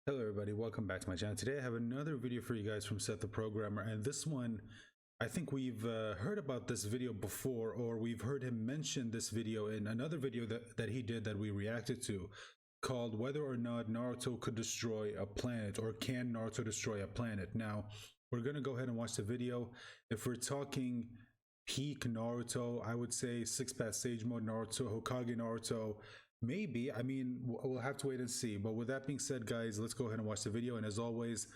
Hello everybody, welcome back to my channel. Today I have another video for you guys from Seth the Programmer, and this one, I think we've heard about this video before, or we've heard him mention this video in another video that he did that we reacted to, called Whether or Not Naruto Could Destroy a Planet, or Can Naruto Destroy a Planet. Now, we're going to go ahead and watch the video. If we're talking peak Naruto, I would say 6-path Sage Mode Naruto, Hokage Naruto, maybe. I mean, we'll have to wait and see. But with that being said, guys, let's go ahead and watch the video. And as always,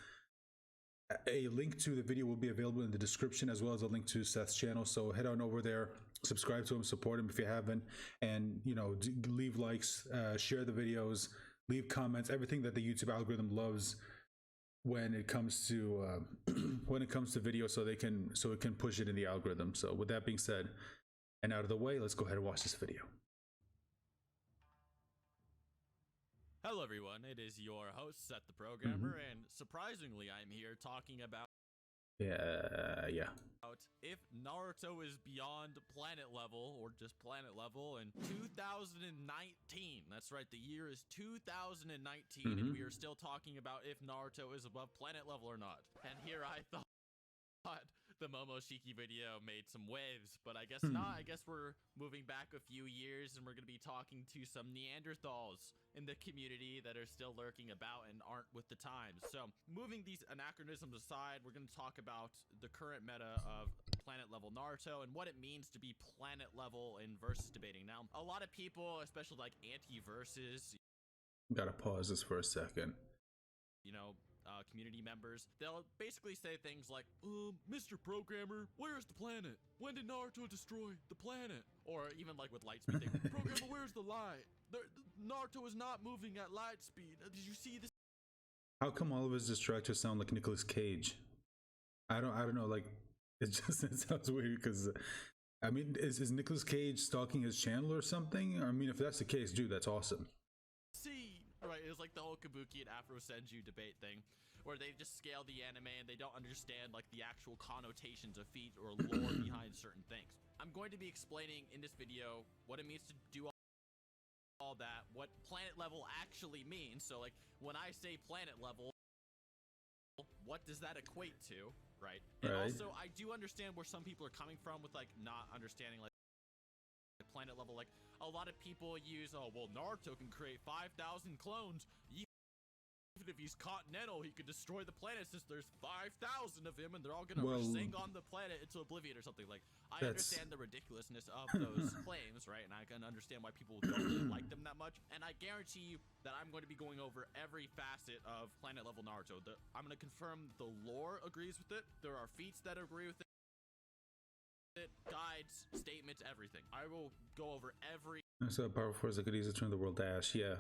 a link to the video will be available in the description, as well as a link to Seth's channel. So head on over there, subscribe to him, support him if you haven't, and leave likes, share the videos, leave comments, everything that the YouTube algorithm loves when it comes to video, so it can push it in the algorithm. So with that being said, and out of the way, let's go ahead and watch this video. Hello everyone, it is your host, Seth the Programmer, and surprisingly I'm here talking about if Naruto is beyond planet level, or just planet level, in 2019. That's right, the year is 2019, and we are still talking about if Naruto is above planet level or not. And here I thought the Momoshiki video made some waves, but I guess not. I guess we're moving back a few years and we're going to be talking to some Neanderthals in the community that are still lurking about and aren't with the times. So moving these anachronisms aside, we're going to talk about the current meta of planet level Naruto and what it means to be planet level in versus debating. Now, a lot of people, especially like anti-versus, gotta pause this for a second. Community members, they'll basically say things like, Mr. Programmer, where's the planet? When did Naruto destroy the planet? Or even like with light speed, Programmer, where's the light? Naruto is not moving at light speed. Did you see this? How come all of his distractors sound like Nicolas Cage? I don't know, like, it sounds weird, because I mean, is Nicolas Cage stalking his channel or something? I mean, if that's the case, dude, that's awesome. Right, it was like the whole Kabuki and Afro Senju debate thing, where they just scale the anime and they don't understand like the actual connotations of feats or lore behind certain things. I'm going to be explaining in this video what it means to do all that, what planet level actually means. So like when I say planet level, what does that equate to, right? And also I do understand where some people are coming from with like not understanding like planet level. Like a lot of people use, oh well, Naruto can create 5,000 clones. Even if he's continental, he could destroy the planet since there's 5,000 of him and they're all gonna sing on the planet into oblivion or something. Like, I understand the ridiculousness of those claims, right? And I can understand why people don't really like them that much. And I guarantee you that I'm going to be going over every facet of planet level Naruto. I'm going to confirm the lore agrees with it. There are feats that agree with it. Guides, statements, everything. I will go over every. So powerful force that could easily turn the world dash. Yeah,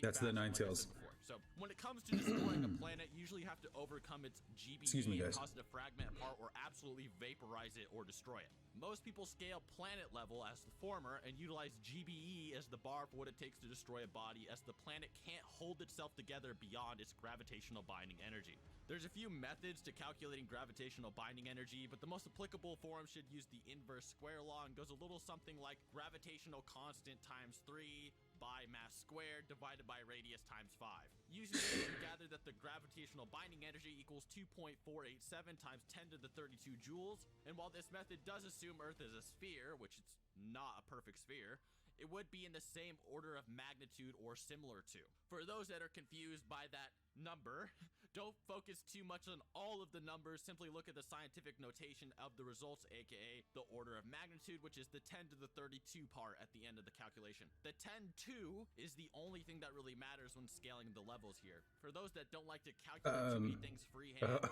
that's the Nine Tails. So when it comes to destroying a planet, you usually have to overcome its GBE, cause it to fragment apart, or absolutely vaporize it or destroy it. Most people scale planet level as the former and utilize GBE as the bar for what it takes to destroy a body, as the planet can't hold itself together beyond its gravitational binding energy. There's a few methods to calculating gravitational binding energy, but the most applicable form should use the inverse square law and goes a little something like gravitational constant times 3 by mass squared divided by radius times 5. Using this, you gather that the gravitational binding energy equals 2.487 times 10 to the 32 joules. And while this method does assume Earth is a sphere, which it's not a perfect sphere, it would be in the same order of magnitude or similar to. For those that are confused by that number, don't focus too much on all of the numbers, simply look at the scientific notation of the results, aka the order of magnitude, which is the 10 to the 32 part at the end of the calculation. The 10-2 is the only thing that really matters when scaling the levels here. For those that don't like to calculate too many things freehand,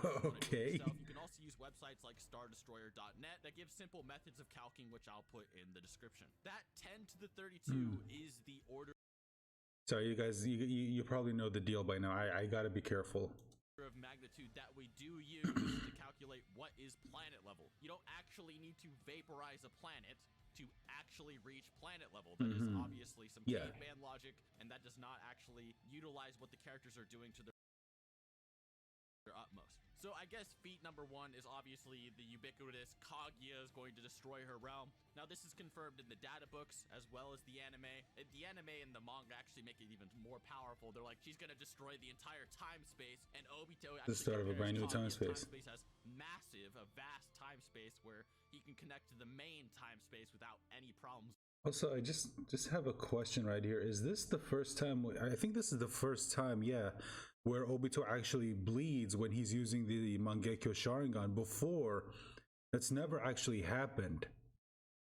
you can also use websites like stardestroyer.net that give simple methods of calcing, which I'll put in the description. That 10 to the 32 is the order. Sorry, you guys, you probably know the deal by now. I gotta be careful. Of magnitude that we do use to calculate what is planet level. You don't actually need to vaporize a planet to actually reach planet level. That is obviously some caveman logic, and that does not actually utilize what the characters are doing to their utmost. So I guess feat number 1 is obviously the ubiquitous Kaguya is going to destroy her realm. Now this is confirmed in the data books as well as the anime. The anime and the manga actually make it even more powerful. They're like, she's going to destroy the entire time space, and Obito the start of a brand new time space. Time space has a vast time space where he can connect to the main time space without any problems. Also, I just have a question right here. Is this the first time? I think this is the first time, yeah, where Obito actually bleeds when he's using the Mangekyo Sharingan. Before, that's never actually happened.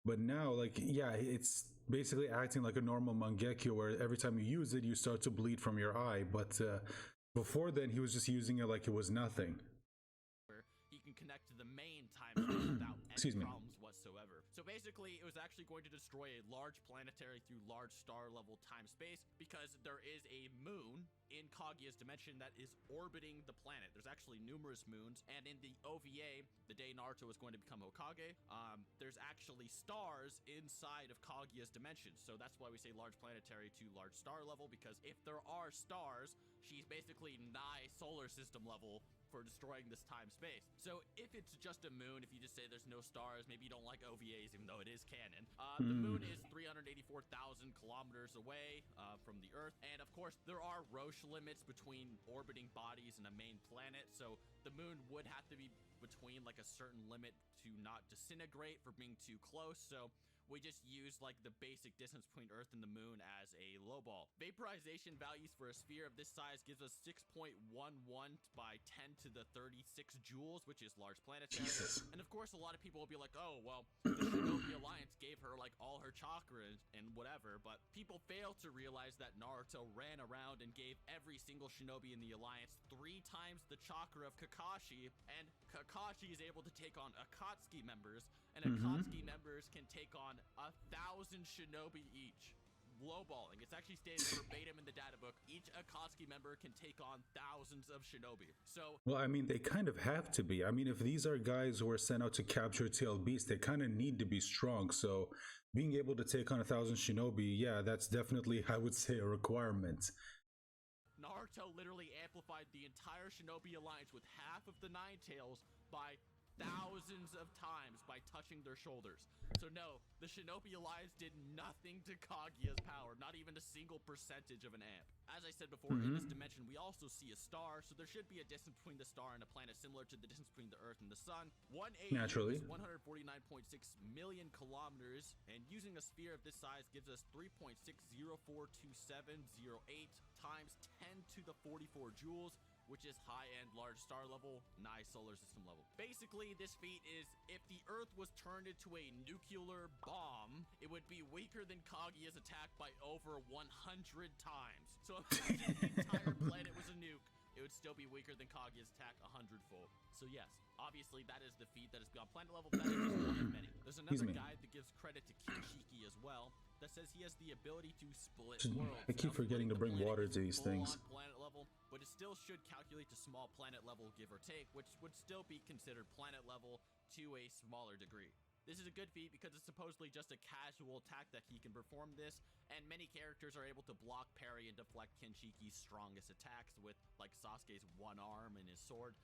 But now, like, yeah, it's basically acting like a normal Mangekyo, where every time you use it, you start to bleed from your eye. But before then, he was just using it like it was nothing. Where he can connect to the main time space without any problems whatsoever. So basically, it was actually going to destroy a large planetary through large star level time space, because there is a moon in Kaguya's dimension that is orbiting the planet. There's actually numerous moons, and in the OVA, the day Naruto was going to become Hokage, there's actually stars inside of Kaguya's dimension. So that's why we say large planetary to large star level, because if there are stars, she's basically nigh solar system level for destroying this time space. So if it's just a moon, if you just say there's no stars, maybe you don't like OVAs, even though it is canon. The moon is 384,000 kilometers away from the Earth, and of course there are Roche limits between orbiting bodies and a main planet, so the moon would have to be between like a certain limit to not disintegrate for being too close. So we just use like the basic distance between Earth and the moon as a lowball. Vaporization values for a sphere of this size gives us 6.11 by 10 to the 36 joules, which is large planetary. Jesus. And of course, a lot of people will be like, oh, well, the Shinobi Alliance gave her like all her chakra and whatever, but people fail to realize that Naruto ran around and gave every single Shinobi in the Alliance 3 times the chakra of Kakashi, and Kakashi is able to take on Akatsuki members, and Akatsuki members can take on 1,000 Shinobi each. Lowballing. It's actually stated verbatim in the data book. Each Akatsuki member can take on thousands of Shinobi. So, well, I mean, they kind of have to be. I mean, if these are guys who are sent out to capture Tail Beast, they kind of need to be strong. So, being able to take on 1,000 Shinobi, yeah, that's definitely, I would say, a requirement. Naruto literally amplified the entire Shinobi Alliance with half of the Nine Tails by thousands of times by touching their shoulders. So no, the Shinobi Alliance did nothing to Kaguya's power, not even a single percentage of an amp. As I said before, in this dimension, we also see a star, so there should be a distance between the star and a planet similar to the distance between the Earth and the Sun. 180 naturally is 149.6 million kilometers, and using a sphere of this size gives us 3.604278 times 10 to the 44 joules, which is high-end large star level, nigh solar system level. Basically, this feat is, if the Earth was turned into a nuclear bomb, it would be weaker than Kaguya's attack by over 100 times. So imagine the entire planet was a nuke, it would still be weaker than Kaguya's attack 100-fold. So yes, obviously that is the feat that is beyond planet level, but that is just one of many. There's another guide that gives credit to Kinshiki as well, that says he has the ability to split worlds. I keep forgetting to bring water to these things. Planet level, but it still should calculate to small planet level, give or take, which would still be considered planet level to a smaller degree. This is a good feat because it's supposedly just a casual attack that he can perform this, and many characters are able to block, parry, and deflect Kinshiki's strongest attacks with, like, Sasuke's one arm and his sword.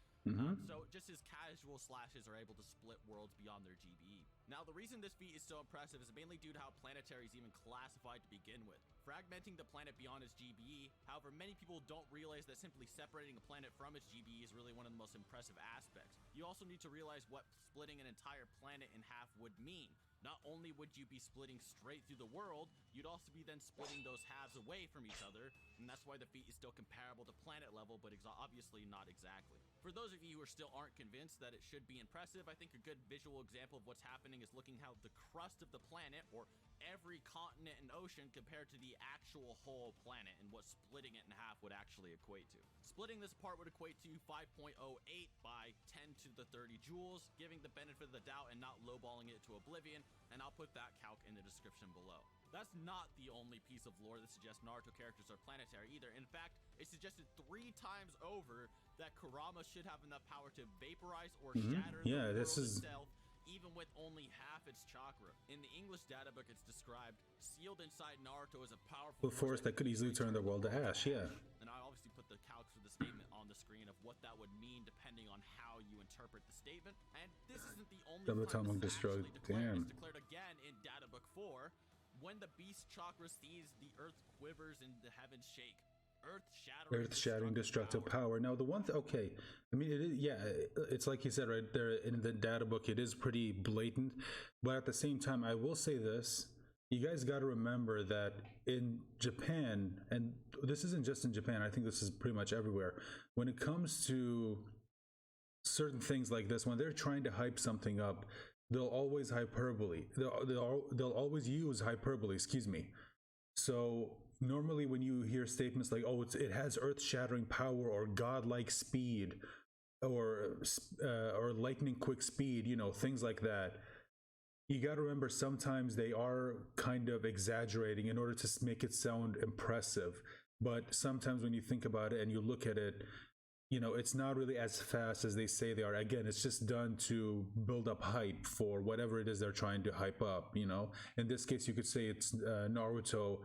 So just his casual slashes are able to split worlds beyond their GBE. Now, the reason this feat is so impressive is mainly due to how planetary is even classified to begin with. Fragmenting the planet beyond its GBE, however, many people don't realize that simply separating a planet from its GBE is really one of the most impressive aspects. You also need to realize what splitting an entire planet in half would mean. Not only would you be splitting straight through the world, you'd also be then splitting those halves away from each other, and that's why the feat is still comparable to planet level, but obviously not exactly. For those of you who still aren't convinced that it should be impressive, I think a good visual example of what's happening is looking how the crust of the planet, or every continent and ocean, compared to the actual whole planet, and what splitting it in half would actually equate to. Splitting this apart would equate to 5.08 by 10 to the 30 joules, giving the benefit of the doubt and not lowballing it to oblivion, and I'll put that calc in the description below. That's not the only piece of lore that suggests Naruto characters are planetary either. In fact, it's suggested 3 times over that Kurama should have enough power to vaporize or shatter the world itself, even with only half its chakra. In the English data book, it's described, sealed inside Naruto is a powerful force that could easily turn the world to ash, yeah. And I obviously put the calcs for the statement on the screen of what that would mean depending on how you interpret the statement. And this isn't the only Double time atomic this is actually destroyed. declared. Damn. It's declared again in Data Book 4. When the beast chakra sees, the earth quivers and the heavens shake. Earth-shattering destructive power. Now, the one okay, I mean, it is, yeah, it's like you said right there in the data book, it is pretty blatant, but at the same time, I will say this. You guys got to remember that in Japan, and this isn't just in Japan, I think this is pretty much everywhere, when it comes to certain things like this, when they're trying to hype something up, they'll always hyperbole. They'll always use hyperbole, excuse me. So normally when you hear statements like, oh, it has earth-shattering power or godlike speed or lightning quick speed, you know, things like that, you got to remember sometimes they are kind of exaggerating in order to make it sound impressive. But sometimes when you think about it and you look at it, you know, it's not really as fast as they say they are. Again, it's just done to build up hype for whatever it is they're trying to hype up, you know. In this case, you could say it's Naruto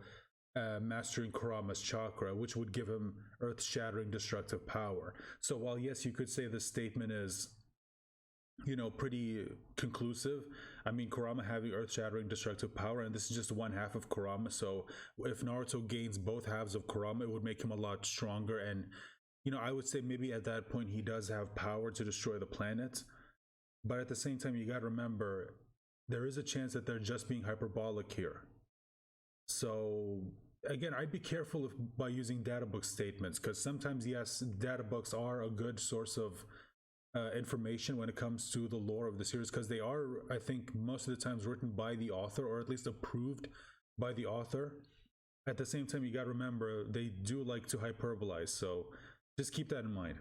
mastering Kurama's chakra, which would give him earth-shattering destructive power. So while, yes, you could say this statement is, you know, pretty conclusive. I mean, Kurama having earth-shattering destructive power, and this is just one half of Kurama. So if Naruto gains both halves of Kurama, it would make him a lot stronger. And, you know, I would say maybe at that point he does have power to destroy the planet. But at the same time, you got to remember, there is a chance that they're just being hyperbolic here. So again, I'd be careful by using data book statements, because sometimes, yes, data books are a good source of information when it comes to the lore of the series, because they are, I think, most of the times written by the author, or at least approved by the author. At the same time, you got to remember they do like to hyperbolize, so just keep that in mind.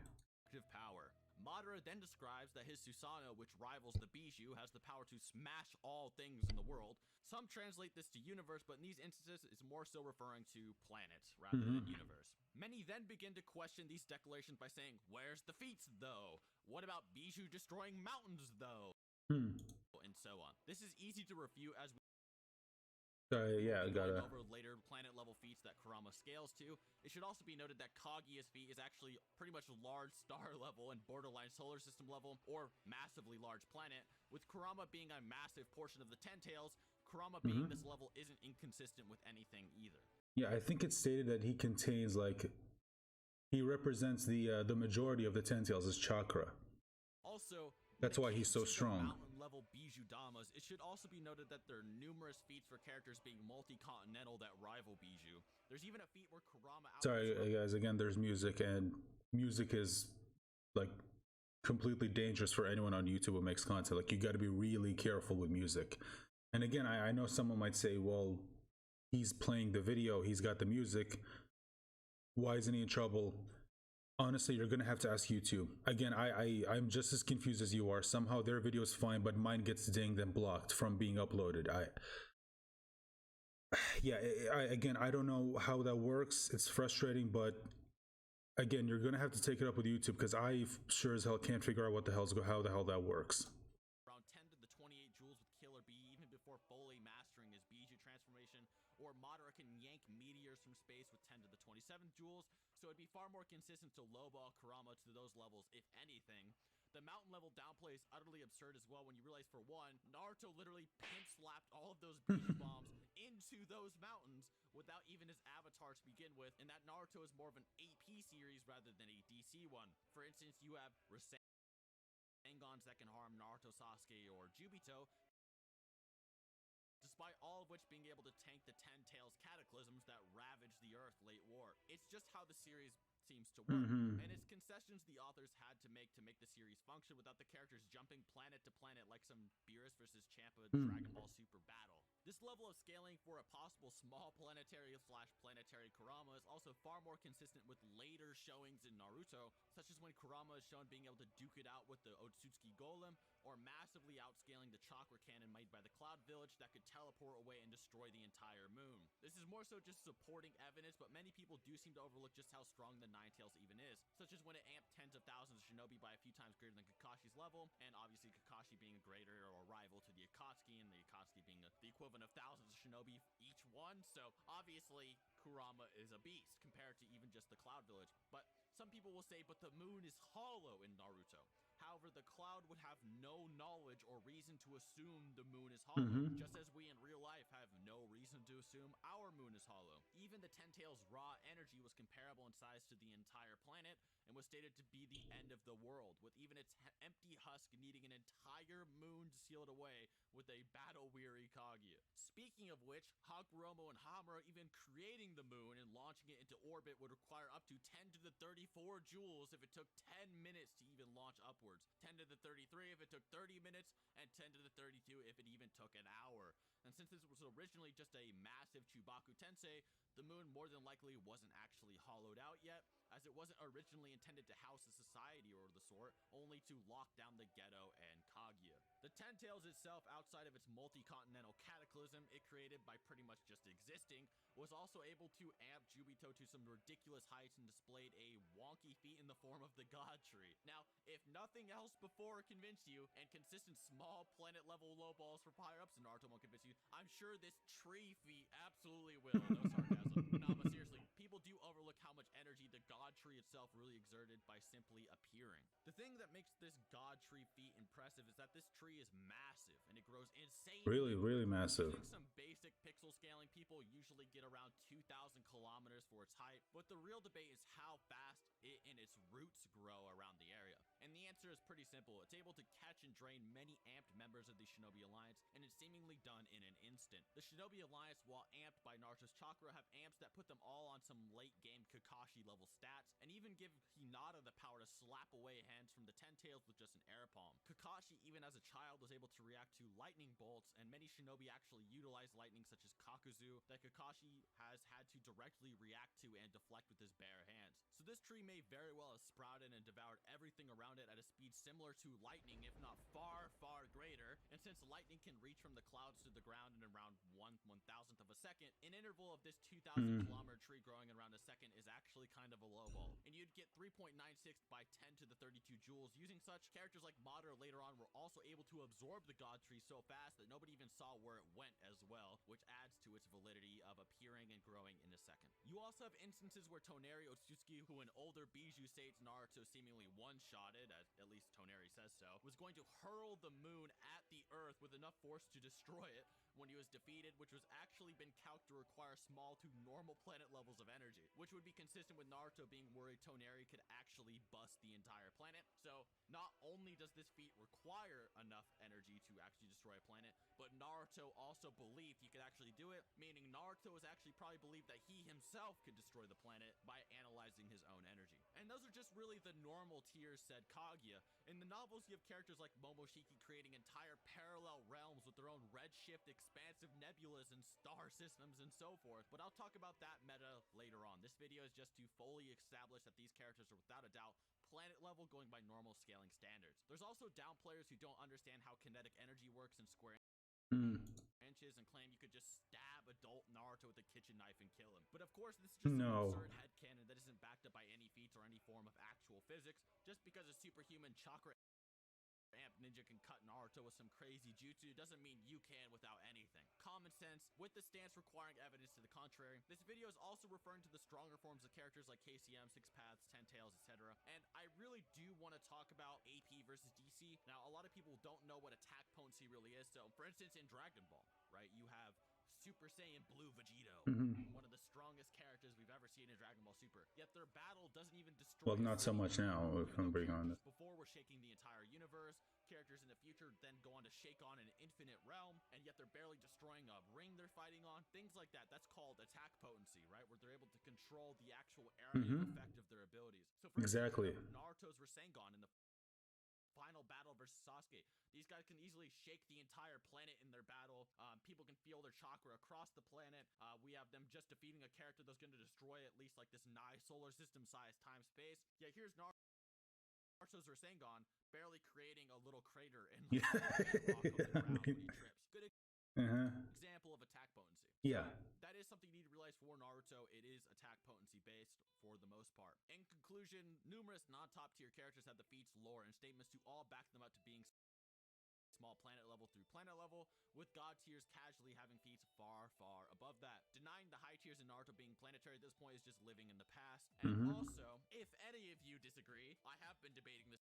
Power. Madara then describes that his Susanoo, which rivals the Bijou, has the power to smash all things in the world. Some translate this to universe, but in these instances, it's more so referring to planets rather than universe. Many then begin to question these declarations by saying, where's the feats, though? What about Bijou destroying mountains, though? And so on. This is easy to refute, as yeah, I gotta over later planet level feats that Kurama scales to. It should also be noted that Kaguya's feat is actually pretty much large star level and borderline solar system level, or massively large planet, with Kurama being a massive portion of the Ten Tails. Kurama being this level isn't inconsistent with anything either. Yeah, I think it's stated that he contains, like, he represents the majority of the Ten Tails as chakra. Also, that's why he's so strong. Mountain level Bijou Damas, it should also be noted that there are numerous feats for characters being multi-continental that rival Bijou. There's even a feat where Kurama... Sorry guys, again, there's music, and music is like completely dangerous for anyone on YouTube who makes content. Like, you got to be really careful with music. And again, I know someone might say, well, he's playing the video, he's got the music, why isn't he in trouble? Honestly, you're gonna have to ask YouTube. Again, I'm just as confused as you are. Somehow their video is fine, but mine gets dinged and blocked from being uploaded. Again, I don't know how that works. It's frustrating, but again, you're gonna have to take it up with YouTube, because I sure as hell can't figure out how the hell that works. Around 10 to the 28 joules with Killer Bee, even before fully mastering his Bijou transformation, or Madara can yank meteors from space with 10 to the 27 joules, so it'd be far more consistent to lowball Kurama to those levels, if anything. The mountain level downplay is utterly absurd as well, when you realize, for one, Naruto literally pimp-slapped all of those Bijou bombs into those mountains without even his avatar to begin with, and that Naruto is more of an AP series rather than a DC one. For instance, you have Rasengans that can harm Naruto, Sasuke, or Jubito, despite all of which being able to tank the Ten Tails cataclysms that ravaged the Earth late war. It's just how the series seems to work, and it's concessions the authors had to make the series function without the characters jumping planet to planet like some Beerus versus Champa Dragon Ball Super battle. This level of scaling for a possible small planetary/planetary Kurama is also far more consistent with later showings in Naruto, such as when Kurama is shown being able to duke it out with the Otsutsuki Golem, or massively outscaling the chakra cannon made by the Cloud Village that could teleport away and destroy the entire moon. This is more so just supporting evidence, but many people do seem to overlook just how strong the Nine Tails even is, such as when it amped tens of thousands of shinobi by a few times greater than Kakashi's level, and obviously Kakashi being a greater or rival to the Akatsuki, and the Akatsuki being the equivalent of thousands of shinobi each one. So obviously Kurama is a beast compared to even just the Cloud Village. But some people will say, but the moon is hollow in Naruto. However, the Cloud would have no knowledge or reason to assume the moon is hollow, just as we in real life have no reason to assume our moon is hollow. Even the Ten Tails' raw energy was comparable in size to the entire planet and was stated to be the end of the world, with even its empty husk needing an entire moon to seal it away with a battle-weary Kaguya. Speaking of which, Hagoromo and Hamura even creating the moon and launching it into orbit would require up to 10 to the 34 joules if it took 10 minutes to even launch upwards, 10 to the 33 if it took 30 minutes, and 10 to the 32 if it even took an hour. And since this was originally just a massive Chubaku Tensei, the moon more than likely wasn't actually hollowed out yet, as it wasn't originally intended to house a society or the sort, only to lock down the ghetto and Kaguya. The Ten Tails itself, outside of its multi-continental cataclysm it created by pretty much just existing, was also able to amp Jubito to some ridiculous heights and displayed a wonky feat in the form of the God Tree. Now, if nothing else before convinced you, and consistent small planet level low balls for power-ups in Naruto won't convince you, I'm sure this tree feat absolutely will. No sarcasm. No, but seriously, people do overlook how much energy the God Tree itself really exerted by simply appearing. The thing that makes this God Tree feat impressive is that this tree is massive and it grows insanely really massive. Using some basic pixel scaling, people usually get around 2,000 kilometers for its height, but the real debate is how fast it and its roots grow around the area. And the answer is pretty simple. It's able to catch and drain many amped members of the Shinobi Alliance, and it's seemingly done in an instant. The Shinobi Alliance, while amped by Naruto's chakra, have amps that put them all on some late game Kakashi level stats, and even give Hinata the power to slap away hands from the Ten Tails with just an air palm. Kakashi, even as a child, was able to react to lightning bolts, and many Shinobi actually utilize lightning, such as Kakuzu, that Kakashi has had to directly react to and deflect with his bare hands. So this tree may very well have sprouted and devoured everything around it at a speed similar to lightning, if not far greater. And since lightning can reach from the clouds to the ground in around 1/1000th of a second, an interval of this 2,000 kilometer tree growing in around a second is actually kind of a low ball. And you'd get 3.96 by 10 to the 32 joules. Using such, characters like Madara later on were also able to absorb the God Tree so fast that nobody even saw where it went as well, which adds to its validity of appearing and growing in a second. You also have instances where Toneri Otsutsuki, who an older Bijou states Naruto seemingly one-shotted, at least Toneri says so, was going to hurl the moon at the earth with enough force to destroy it when he was defeated, which was actually been calculated to require small to normal planet levels of energy, which would be consistent with Naruto being worried Toneri could actually bust the entire planet. So not only does this feat require enough energy to actually destroy a planet, but Naruto also believed he could actually do it, meaning Naruto was actually probably believed that he himself could destroy the planet by analyzing his own energy. And those are just really the normal tiers, said Kaguya. In the novels, you have characters like Momoshiki creating entire parallel realms with their own redshift, expansive nebulas and star systems and so forth, but I'll talk about that meta later on. This video is just to fully establish that these characters are without a doubt planet level, going by normal scaling standards. There's also down players who don't understand how kinetic energy works in square inches and claim you could just stab adult Naruto with a kitchen knife and kill him. But of course, this is just an absurd headcanon that isn't backed up by any feats or any form of actual physics. Just because a superhuman chakra amp ninja can cut Naruto with some crazy jutsu doesn't mean you can without anything. Common sense, with the stance requiring evidence to the contrary. This video is also referring to the stronger forms of characters like KCM, Six Paths, Ten Tails, etc. And I really do want to talk about AP versus DC. Now, a lot of people don't know what attack potency really is. So, for instance, in Dragon Ball, right, you have Super Saiyan Blue Vegito, one of the strongest characters we've ever seen in Dragon Ball Super. Yet their battle doesn't even destroy. Well, not so much now, if I'm being honest. Before we're shaking the entire universe, characters in the future then go on to shake on an infinite realm, and yet they're barely destroying a ring they're fighting on. Things like that. That's called attack potency, right? Where they're able to control the actual area of effect of their abilities. So for exactly, Naruto's Rasengan in the final battle versus Sasuke, these guys can easily shake the entire planet in their battle. People can feel their chakra across the planet. We have them just defeating a character that's going to destroy at least like this solar system size time space. Yeah, here's Naruto's Rasengan barely creating a little crater in like, rock on the ground when he trips. Good example of attack potency. Yeah, that is something you need to realize for Naruto. It is attack potency based. for the most part. In conclusion, numerous non-top tier characters have the feats, lore, and statements to all back them up to being small planet level through planet level, with god tiers casually having feats far, far above that. Denying the high tiers in Naruto being planetary at this point is just living in the past. And also, if any of you disagree, I have been debating this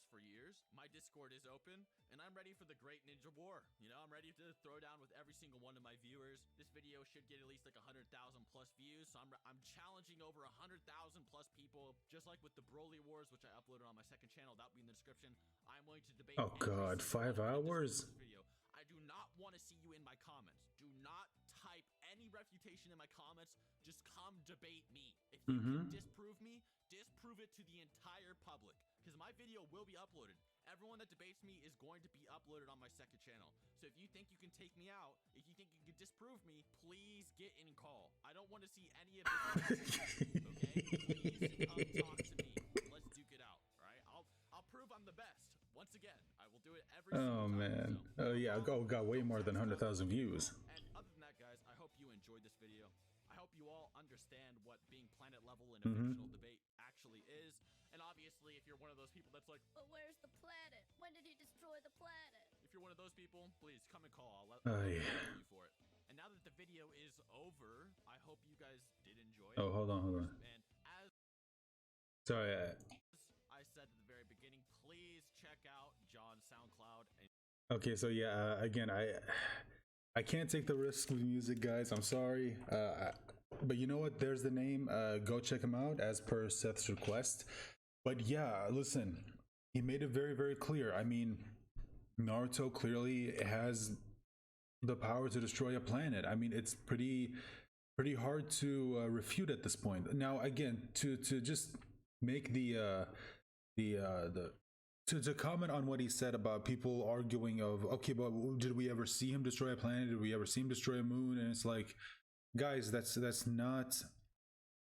for years. My Discord is open, and I'm ready for the great ninja war. You know, I'm ready to throw down with every single one of my viewers. This video should get at least like 100,000 plus views, so I'm challenging over 100,000 plus people, just like with the Broly Wars, which I uploaded on my second channel. That'll be in the description. I'm willing to debate. Oh god, 5 hours? Video. I do not want to see you in my comments. Do not type any refutation in my comments. Just come debate me. If you can disprove me, disprove it to the entire public, because my video will be uploaded. Everyone that debates me is going to be uploaded on my second channel. So if you think you can take me out, if you think you can disprove me, please get in call. I don't want to see any of this. Okay? Please come talk to me. Let's duke it out. Right? I'll prove I'm the best. Once again, I will do it every single time. Man. So, oh yeah, got way more than 100,000 views. And other than that, guys, I hope you enjoyed this video. I hope you all understand what being planet level in a fictional debate actually is. And obviously, if you're one of those people that's like, but where's the planet? When did he destroy the planet? If you're one of those people, please come and call. I'll let you for it. And now that the video is over, I hope you guys did enjoy it. Oh, hold on. And as Sorry. I said at the very beginning, please check out John's SoundCloud. And Okay, so yeah, again, I can't take the risk with music, guys. I'm sorry. But you know what? There's the name. Go check him out as per Seth's request. But yeah, listen, he made it very, very clear. I mean, Naruto clearly has the power to destroy a planet. I mean, it's pretty hard to refute at this point. Now, again, to just make to comment on what he said about people arguing of, okay, but did we ever see him destroy a planet? Did we ever see him destroy a moon? And it's like, guys, that's not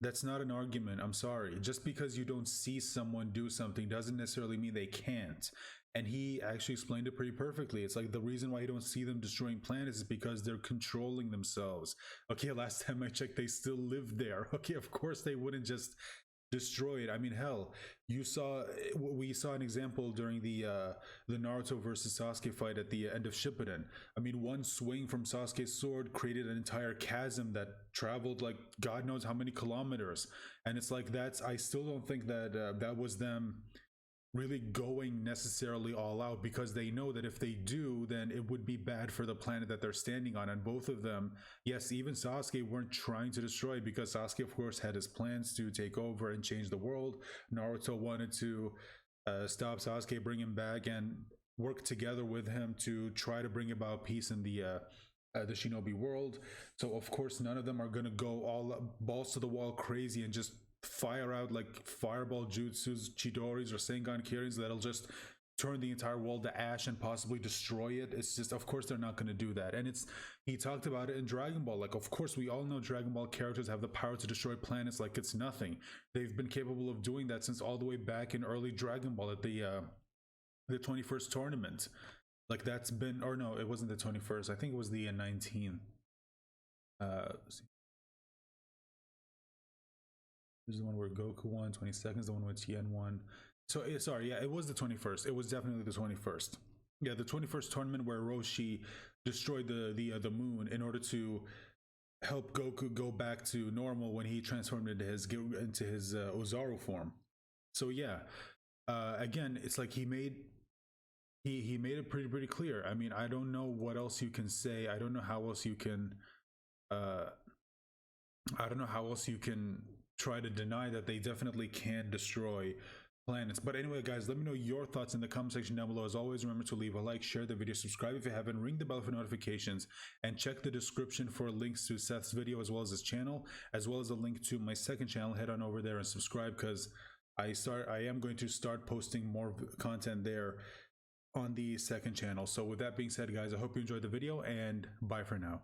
an argument. I'm sorry. Just because you don't see someone do something doesn't necessarily mean they can't. And he actually explained it pretty perfectly. It's like the reason why you don't see them destroying planets is because they're controlling themselves. Okay, last time I checked, they still live there. Okay, of course they wouldn't just destroy it. I mean, hell, we saw an example during the Naruto versus Sasuke fight at the end of Shippuden. I mean, one swing from Sasuke's sword created an entire chasm that traveled like God knows how many kilometers. And it's like, I still don't think that that was them really going necessarily all out, because they know that if they do, then it would be bad for the planet that they're standing on. And both of them, yes, even Sasuke, weren't trying to destroy, because Sasuke of course had his plans to take over and change the world. Naruto wanted to stop Sasuke, bring him back, and work together with him to try to bring about peace in the shinobi world. So of course none of them are going to go all balls to the wall crazy and just fire out like fireball jutsus, Chidoris, or Sengan Kirins that'll just turn the entire world to ash and possibly destroy it. It's just, of course they're not going to do that. And he talked about it in Dragon Ball. Like, of course we all know Dragon Ball characters have the power to destroy planets like it's nothing. They've been capable of doing that since all the way back in early Dragon Ball at the 21st tournament. Like, that's been, or no, it wasn't the 21st. I think it was the 19th. Let's see. This is the one where Goku won. 22nd is the one where Tien won. So sorry, yeah, it was the 21st. It was definitely the 21st. Yeah, the 21st tournament where Roshi destroyed the moon in order to help Goku go back to normal when he transformed into his Ozaru form. So yeah, again, it's like he made it pretty clear. I mean, I don't know what else you can say. I don't know how else you can try to deny that they definitely can destroy planets. But anyway, guys, let me know your thoughts in the comment section down below. As always, remember to leave a like, share the video, subscribe if you haven't, ring the bell for notifications, and check the description for links to Seth's video as well as his channel, as well as a link to my second channel. Head on over there and subscribe, because I am going to start posting more content there on the second channel. So with that being said, guys, I hope you enjoyed the video, and bye for now.